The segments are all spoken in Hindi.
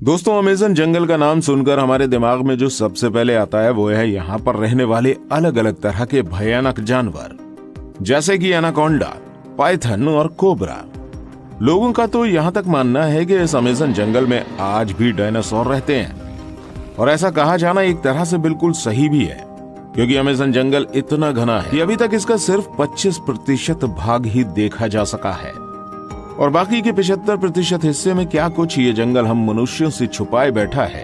दोस्तों, अमेज़न जंगल का नाम सुनकर हमारे दिमाग में जो सबसे पहले आता है वो है यहाँ पर रहने वाले अलग अलग तरह के भयानक जानवर, जैसे कि एनाकोंडा, पाइथन और कोबरा। लोगों का तो यहाँ तक मानना है कि इस अमेज़न जंगल में आज भी डायनासोर रहते हैं, और ऐसा कहा जाना एक तरह से बिल्कुल सही भी है, क्योंकि अमेज़न जंगल इतना घना है कि अभी तक इसका सिर्फ 25% भाग ही देखा जा सका है, और बाकी के 75% हिस्से में क्या कुछ ये जंगल हम मनुष्यों से छुपाए बैठा है,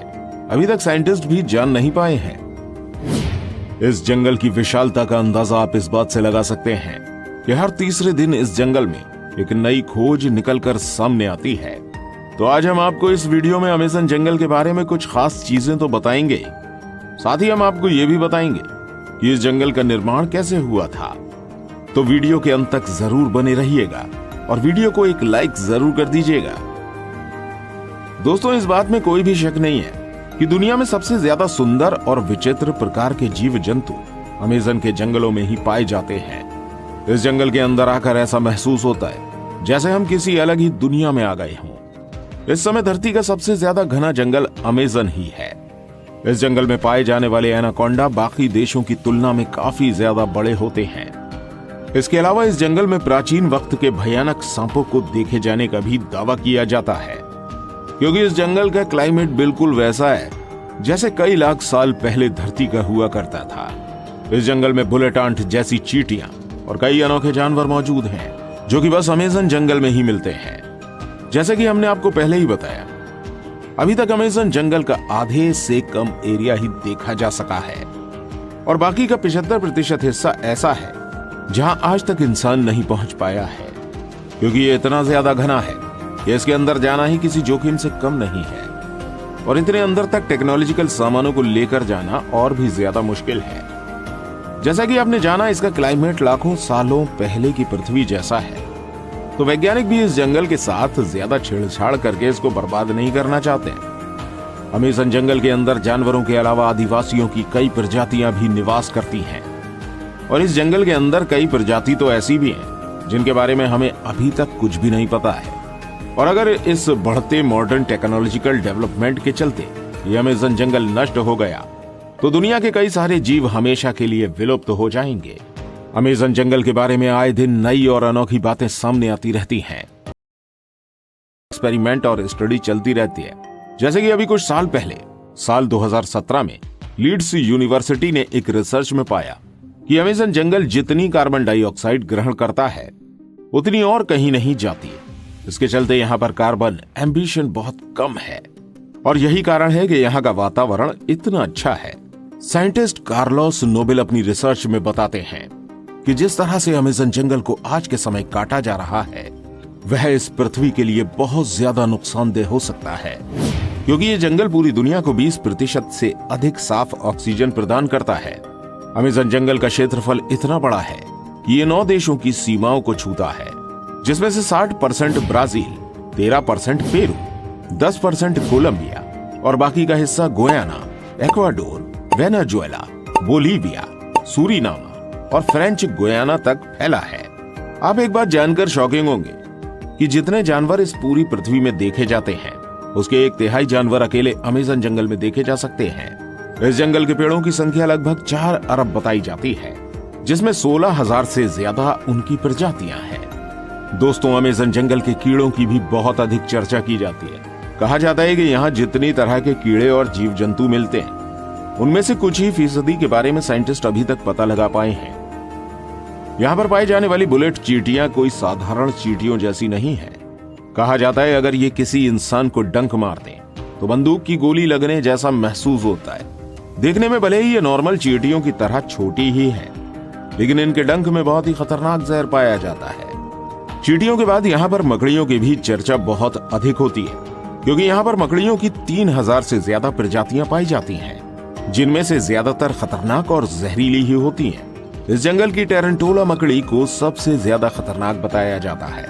अभी तक साइंटिस्ट भी जान नहीं पाए हैं। इस जंगल की विशालता का अंदाजा आप इस बात से लगा सकते हैं कि हर तीसरे दिन इस जंगल में एक नई खोज निकलकर सामने आती है। तो आज हम आपको इस वीडियो में अमेज़न जंगल के बारे में कुछ खास चीजें तो बताएंगे, साथ ही हम आपको ये भी बताएंगे कि इस जंगल का निर्माण कैसे हुआ था। तो वीडियो के अंत तक जरूर बने रहिएगा और वीडियो को एक लाइक जरूर कर दीजिएगा। दोस्तों, इस बात में कोई भी शक नहीं है कि दुनिया में सबसे ज्यादा सुंदर और विचित्र प्रकार के जीव जंतु अमेज़न के जंगलों में ही पाए जाते हैं। इस जंगल के अंदर आकर ऐसा महसूस होता है जैसे हम किसी अलग ही दुनिया में आ गए हों। इस समय धरती का सबसे ज्यादा घना जंगल अमेज़न ही है। इस जंगल में पाए जाने वाले एनाकोंडा बाकी देशों की तुलना में काफी ज्यादा बड़े होते हैं। इसके अलावा इस जंगल में प्राचीन वक्त के भयानक सांपों को देखे जाने का भी दावा किया जाता है, क्योंकि इस जंगल का क्लाइमेट बिल्कुल वैसा है जैसे कई लाख साल पहले धरती का हुआ करता था। इस जंगल में बुलेट आंट जैसी चींटियां और कई अनोखे जानवर मौजूद हैं, जो कि बस अमेज़न जंगल में ही मिलते हैं। जैसे कि हमने आपको पहले ही बताया, अभी तक अमेज़न जंगल का आधे से कम एरिया ही देखा जा सका है, और बाकी का 75% हिस्सा ऐसा है जहां आज तक इंसान नहीं पहुंच पाया है, क्योंकि ये इतना ज्यादा घना है कि इसके अंदर जाना ही किसी जोखिम से कम नहीं है, और इतने अंदर तक टेक्नोलॉजिकल सामानों को लेकर जाना और भी ज्यादा मुश्किल है। जैसा कि आपने जाना, इसका क्लाइमेट लाखों सालों पहले की पृथ्वी जैसा है, तो वैज्ञानिक भी इस जंगल के साथ ज्यादा छेड़छाड़ करके इसको बर्बाद नहीं करना चाहते। अमेज़न जंगल के अंदर जानवरों के अलावा आदिवासियों की कई प्रजातियां भी निवास करती हैं, और इस जंगल के अंदर कई प्रजाति तो ऐसी भी हैं जिनके बारे में हमें अभी तक कुछ भी नहीं पता है। और अगर इस बढ़ते मॉडर्न टेक्नोलॉजिकल डेवलपमेंट के चलते ये अमेज़न जंगल नष्ट हो गया तो दुनिया के कई सारे जीव हमेशा के लिए विलुप्त हो जाएंगे। अमेज़न जंगल के बारे में आए दिन नई और अनोखी बातें सामने आती रहती हैं, एक्सपेरिमेंट और स्टडी चलती रहती है। जैसे कि अभी कुछ साल पहले, साल 2017 में लीड्स यूनिवर्सिटी ने एक रिसर्च में पाया कि अमेज़न जंगल जितनी कार्बन डाइऑक्साइड ग्रहण करता है उतनी और कहीं नहीं जाती। इसके चलते यहाँ पर कार्बन एम्बिशन बहुत कम है, और यही कारण है कि यहाँ का वातावरण इतना अच्छा है। साइंटिस्ट कार्लोस नोबेल अपनी रिसर्च में बताते हैं कि जिस तरह से अमेज़न जंगल को आज के समय काटा जा रहा है वह इस पृथ्वी के लिए बहुत ज्यादा नुकसानदेह हो सकता है, क्योंकि ये जंगल पूरी दुनिया को 20% से अधिक साफ ऑक्सीजन प्रदान करता है। अमेज़न जंगल का क्षेत्रफल इतना बड़ा है कि ये 9 देशों की सीमाओं को छूता है, जिसमें से 60% ब्राजील, 13% पेरू, 10% कोलंबिया और बाकी का हिस्सा गुयाना, एक्वाडोर, वेनेजुएला, बोलीविया, सूरीनामा और फ्रेंच गुयाना तक फैला है। आप एक बात जानकर शॉकिंग होंगे कि जितने जानवर इस पूरी पृथ्वी में देखे जाते हैं उसके 1/3 जानवर अकेले अमेज़न जंगल में देखे जा सकते हैं। इस जंगल के पेड़ों की संख्या लगभग 4 अरब बताई जाती है, जिसमें 16,000 से ज्यादा उनकी प्रजातियां हैं। दोस्तों, अमेज़न जंगल के कीड़ों की भी बहुत अधिक चर्चा की जाती है। कहा जाता है कि यहाँ जितनी तरह के कीड़े और जीव जंतु मिलते हैं उनमें से कुछ ही फीसदी के बारे में साइंटिस्ट अभी तक पता लगा पाए हैं। यहाँ पर पाई जाने वाली बुलेट चींटियां कोई साधारण चींटियों जैसी नहीं है। कहा जाता है अगर ये किसी इंसान को डंक मार दें तो बंदूक की गोली लगने जैसा महसूस होता है। देखने में भले ही ये नॉर्मल चींटियों की तरह छोटी ही है, लेकिन इनके डंक में बहुत ही खतरनाक जहर पाया जाता है। चींटियों के बाद यहाँ पर मकड़ियों की भी चर्चा बहुत अधिक होती है, क्योंकि यहाँ पर मकड़ियों की 3000 से ज्यादा प्रजातियां पाई जाती हैं, जिनमें से ज्यादातर खतरनाक और जहरीली ही होती हैं। इस जंगल की टेरेंटोला मकड़ी को सबसे ज्यादा खतरनाक बताया जाता है।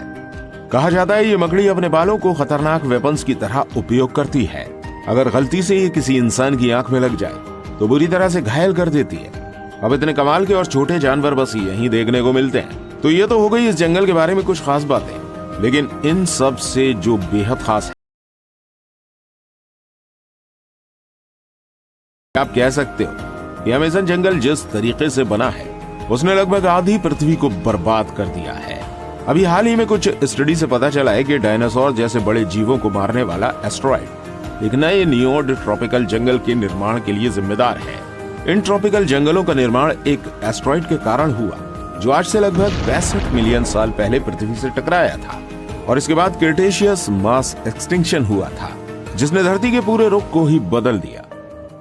कहा जाता है ये मकड़ी अपने बालों को खतरनाक वेपन्स की तरह उपयोग करती है। अगर गलती से ये किसी इंसान की आंख में लग जाए तो बुरी तरह से घायल कर देती है। अब इतने कमाल के और छोटे जानवर बस यहीं देखने को मिलते हैं। तो ये तो हो गई इस जंगल के बारे में कुछ खास बातें, लेकिन इन सब से जो बेहद खास है आप कह सकते हो कि अमेज़न जंगल जिस तरीके से बना है उसने लगभग आधी पृथ्वी को बर्बाद कर दिया है। अभी हाल ही में कुछ स्टडी से पता चला है कि डायनासोर जैसे बड़े जीवों को मारने वाला एस्टेरॉयड एक नए नियोड ट्रॉपिकल जंगल के निर्माण के लिए जिम्मेदार है। इन ट्रॉपिकल जंगलों का निर्माण एक एस्टेरॉयड के कारण हुआ जो आज से लगभग 65 मिलियन साल पहले पृथ्वी से टकराया था और इसके बाद क्रिटेशियस मास एक्सटिंक्शन हुआ था जिसने धरती के पूरे रुख को ही बदल दिया।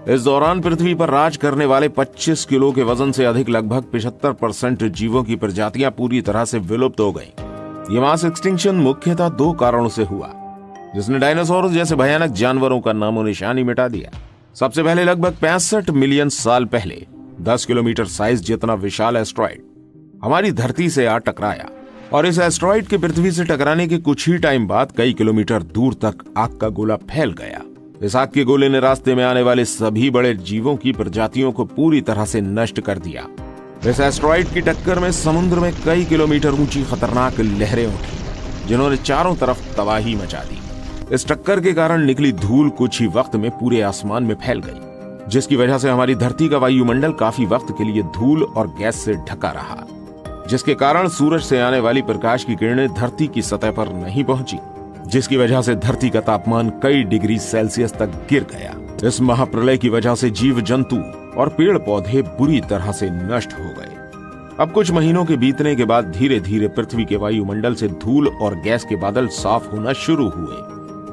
इस दौरान पृथ्वी पर राज करने वाले 25 किलो के वजन से अधिक लगभग 75% जीवों की प्रजातियां पूरी तरह से विलुप्त हो गईं। ये मास एक्सटिंक्शन मुख्यतः 2 कारणों से हुआ जिसने डायनासोर जैसे भयानक जानवरों का नामो निशान ही मिटा दिया। सबसे पहले लगभग 65 मिलियन साल पहले 10 किलोमीटर साइज जितना विशाल एस्टेरॉयड हमारी धरती से आ टकराया और इस एस्टेरॉयड के पृथ्वी से टकराने के कुछ ही टाइम बाद कई किलोमीटर दूर तक आग का गोला फैल गया। इस आग के गोले ने रास्ते में आने वाले सभी बड़े जीवों की प्रजातियों को पूरी तरह से नष्ट कर दिया। इस एस्टेरॉयड की टक्कर में समुद्र में कई किलोमीटर ऊंची खतरनाक लहरें उठी जिन्होंने चारों तरफ तबाही मचा दी। इस टक्कर के कारण निकली धूल कुछ ही वक्त में पूरे आसमान में फैल गई जिसकी वजह से हमारी धरती का वायुमंडल काफी वक्त के लिए धूल और गैस से ढका रहा, जिसके कारण सूरज से आने वाली प्रकाश की किरणें धरती की सतह पर नहीं पहुंची, जिसकी वजह से धरती का तापमान कई डिग्री सेल्सियस तक गिर गया। इस महाप्रलय की वजह से जीव जंतु और पेड़ पौधे बुरी तरह से नष्ट हो गए। अब कुछ महीनों के बीतने के बाद धीरे धीरे पृथ्वी के वायुमंडल से धूल और गैस के बादल साफ होना शुरू हुए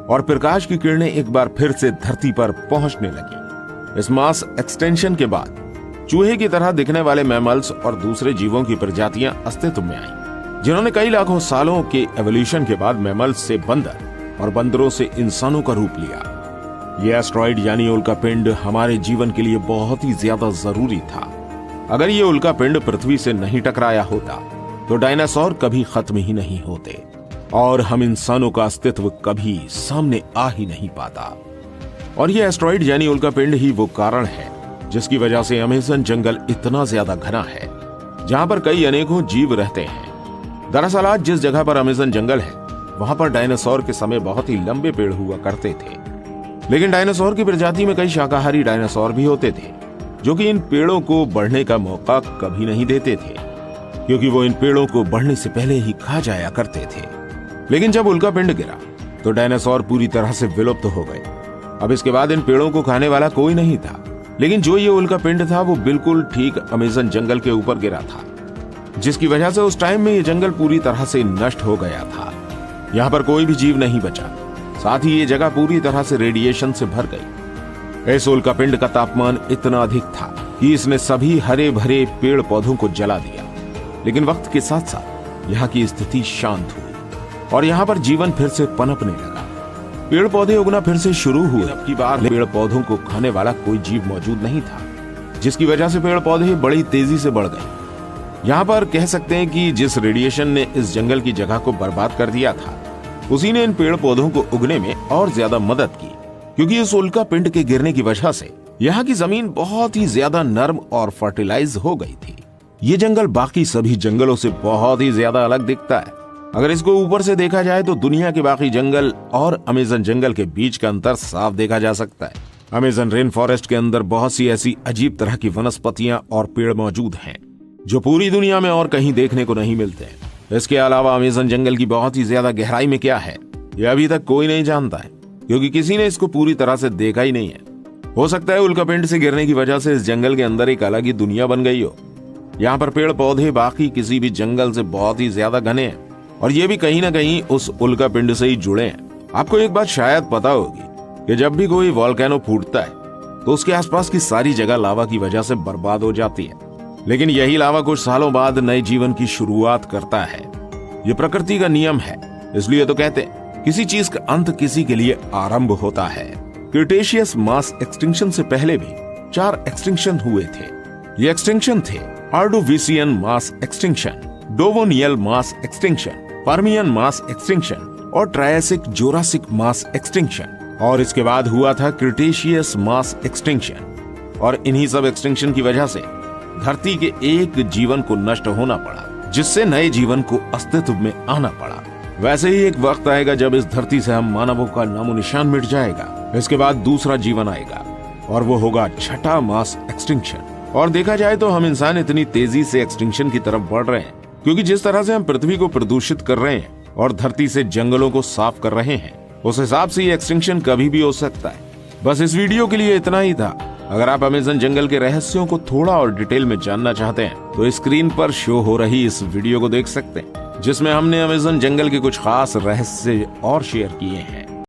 और प्रकाश की किरणें एक बार फिर से धरती पर पहुंचने लगी। इस मास एक्सटेंशन के बाद चूहे की तरह दिखने वाले मैमल्स और दूसरे जीवों की प्रजातियां अस्तित्व में आईं, जिन्होंने कई लाखों सालों के एवोल्यूशन के बाद मैमल्स से बंदर और बंदरों से इंसानों का रूप लिया। ये एस्टेरॉयड यानी उल्कापिंड हमारे जीवन के लिए बहुत ही ज्यादा जरूरी था। अगर ये उल्कापिंड पृथ्वी से नहीं टकराया होता तो डायनासोर कभी खत्म ही नहीं होते और हम इंसानों का अस्तित्व कभी सामने आ ही नहीं पाता। और ये एस्टेरॉयड यानी उल्कापिंड ही वो कारण है जिसकी वजह से अमेज़न जंगल इतना ज्यादा घना है जहां पर कई अनेकों जीव रहते हैं। दरअसल आज जिस जगह पर अमेज़न जंगल है वहां पर डायनासोर के समय बहुत ही लंबे पेड़ हुआ करते थे, लेकिन डायनासोर की प्रजाति में कई शाकाहारी डायनासोर भी होते थे जो कि इन पेड़ों को बढ़ने का मौका कभी नहीं देते थे क्योंकि वो इन पेड़ों को बढ़ने से पहले ही खा जाया करते थे। लेकिन जब उल्कापिंड गिरा तो डायनासोर पूरी तरह से विलुप्त हो गए। अब इसके बाद इन पेड़ों को खाने वाला कोई नहीं था, लेकिन जो ये उल्कापिंड था वो बिल्कुल ठीक अमेज़न जंगल के ऊपर गिरा था, जिसकी वजह से उस टाइम में ये जंगल पूरी तरह से नष्ट हो गया था। यहाँ पर कोई भी जीव नहीं बचा, साथ ही ये जगह पूरी तरह से रेडिएशन से भर गई। इस उल्कापिंड का तापमान इतना अधिक था कि इसने सभी हरे भरे पेड़ पौधों को जला दिया, लेकिन वक्त के साथ साथ यहाँ की स्थिति शांत हुई और यहाँ पर जीवन फिर से पनपने लगा। पेड़ पौधे उगना फिर से शुरू हुए। अब की बार पेड़ पौधों को खाने वाला कोई जीव मौजूद नहीं था, जिसकी वजह से पेड़ पौधे बड़ी तेजी से बढ़ गए। यहाँ पर कह सकते हैं कि जिस रेडिएशन ने इस जंगल की जगह को बर्बाद कर दिया था उसी ने इन पेड़ पौधों को उगने में और ज्यादा मदद की, क्योंकि इस उल्कापिंड के गिरने की वजह से यहाँ की जमीन बहुत ही ज्यादा नर्म और फर्टिलाइज हो गई थी। ये जंगल बाकी सभी जंगलों से बहुत ही ज्यादा अलग दिखता है। अगर इसको ऊपर से देखा जाए तो दुनिया के बाकी जंगल और अमेज़न जंगल के बीच का अंतर साफ देखा जा सकता है। अमेज़न रेन फॉरेस्ट के अंदर बहुत सी ऐसी अजीब तरह की वनस्पतियां और पेड़ मौजूद हैं जो पूरी दुनिया में और कहीं देखने को नहीं मिलते। इसके अलावा अमेज़न जंगल की बहुत ही ज्यादा गहराई में क्या है यह अभी तक कोई नहीं जानता है, क्योंकि किसी ने इसको पूरी तरह से देखा ही नहीं है। हो सकता है उल्कापिंड से गिरने की वजह से इस जंगल के अंदर एक अलग ही दुनिया बन गई हो। यहाँ पर पेड़ पौधे बाकी किसी भी जंगल से बहुत ही ज्यादा घने हैं और ये भी कहीं ना कहीं उस उल्कापिंड से ही जुड़े हैं। आपको एक बात शायद पता होगी कि जब भी कोई वोल्केनो फूटता है तो उसके आसपास की सारी जगह लावा की वजह से बर्बाद हो जाती है, लेकिन यही लावा कुछ सालों बाद नए जीवन की शुरुआत करता है। ये प्रकृति का नियम है, इसलिए तो कहते हैं किसी चीज का अंत किसी के लिए आरंभ होता है। क्रिटेशियस मास एक्सटिंक्शन से पहले भी 4 एक्सटिंक्शन हुए थे। ये एक्सटिंक्शन थे Ordovician mass extinction, Devonian mass extinction, Permian mass extinction और ट्रायसिक जोरासिक मास एक्सटिंक्शन। और इसके बाद हुआ था क्रिटेशियस मास एक्सटिंक्शन। और इन्हीं सब एक्सटिंक्शन की वजह से धरती के एक जीवन को नष्ट होना पड़ा, जिससे नए जीवन को अस्तित्व में आना पड़ा। वैसे ही एक वक्त आएगा जब इस धरती से हम मानवों का नामो निशान मिट जाएगा। इसके बाद दूसरा जीवन आएगा और वो होगा छठा मास एक्सटिंक्शन। और देखा जाए तो हम इंसान इतनी तेजी से एक्सटिंक्शन की तरफ बढ़ रहे हैं क्योंकि जिस तरह से हम पृथ्वी को प्रदूषित कर रहे हैं और धरती से जंगलों को साफ कर रहे हैं, उस हिसाब से ये एक्सटिंक्शन कभी भी हो सकता है। बस इस वीडियो के लिए इतना ही था। अगर आप अमेज़न जंगल के रहस्यों को थोड़ा और डिटेल में जानना चाहते हैं तो स्क्रीन पर शो हो रही इस वीडियो को देख सकते हैं, जिसमें हमने अमेज़न जंगल के कुछ खास रहस्य और शेयर किए हैं।